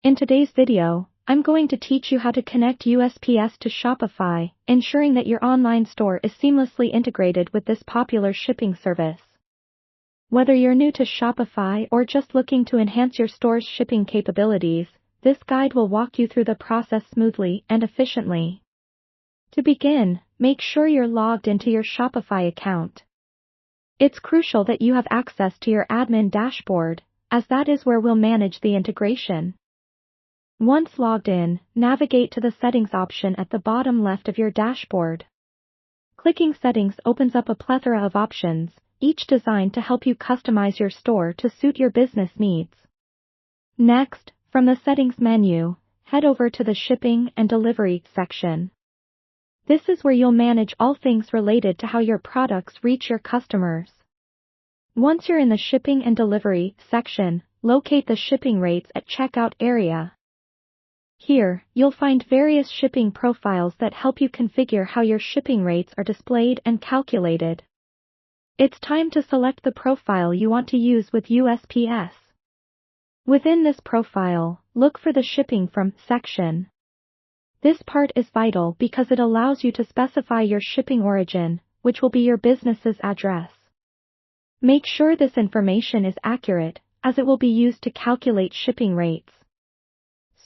In today's video, I'm going to teach you how to connect USPS to Shopify, ensuring that your online store is seamlessly integrated with this popular shipping service. Whether you're new to Shopify or just looking to enhance your store's shipping capabilities, this guide will walk you through the process smoothly and efficiently. To begin, make sure you're logged into your Shopify account. It's crucial that you have access to your admin dashboard, as that is where we'll manage the integration. Once logged in, navigate to the Settings option at the bottom left of your dashboard. Clicking Settings opens up a plethora of options, each designed to help you customize your store to suit your business needs. Next, from the Settings menu, head over to the Shipping and Delivery section. This is where you'll manage all things related to how your products reach your customers. Once you're in the Shipping and Delivery section, locate the shipping rates at checkout area. Here, you'll find various shipping profiles that help you configure how your shipping rates are displayed and calculated. It's time to select the profile you want to use with USPS. Within this profile, look for the Shipping From section. This part is vital because it allows you to specify your shipping origin, which will be your business's address. Make sure this information is accurate, as it will be used to calculate shipping rates.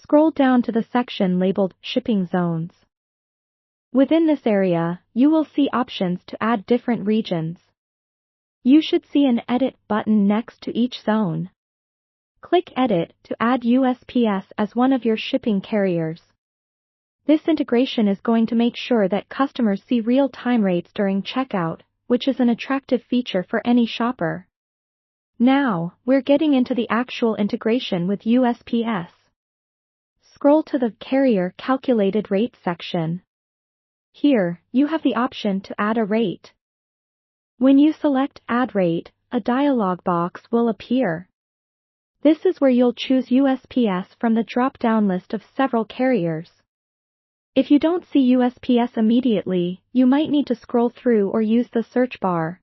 Scroll down to the section labeled Shipping Zones. Within this area, you will see options to add different regions. You should see an Edit button next to each zone. Click Edit to add USPS as one of your shipping carriers. This integration is going to make sure that customers see real-time rates during checkout, which is an attractive feature for any shopper. Now, we're getting into the actual integration with USPS. Scroll to the Carrier Calculated Rate section. Here, you have the option to add a rate. When you select Add Rate, a dialog box will appear. This is where you'll choose USPS from the drop-down list of several carriers. If you don't see USPS immediately, you might need to scroll through or use the search bar.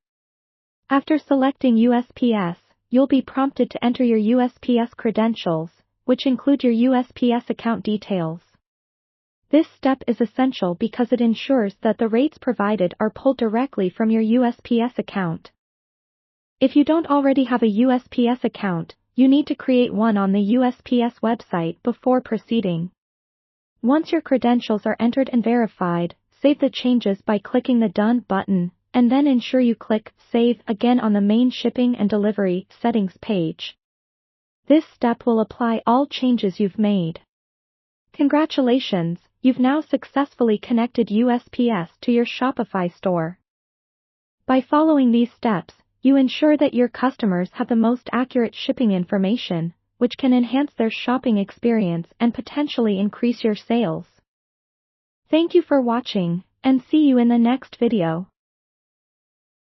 After selecting USPS, you'll be prompted to enter your USPS credentials, which include your USPS account details. This step is essential because it ensures that the rates provided are pulled directly from your USPS account. If you don't already have a USPS account, you need to create one on the USPS website before proceeding. Once your credentials are entered and verified, save the changes by clicking the Done button, and then ensure you click Save again on the main Shipping and Delivery settings page. This step will apply all changes you've made. Congratulations, you've now successfully connected USPS to your Shopify store. By following these steps, you ensure that your customers have the most accurate shipping information, which can enhance their shopping experience and potentially increase your sales. Thank you for watching, and see you in the next video.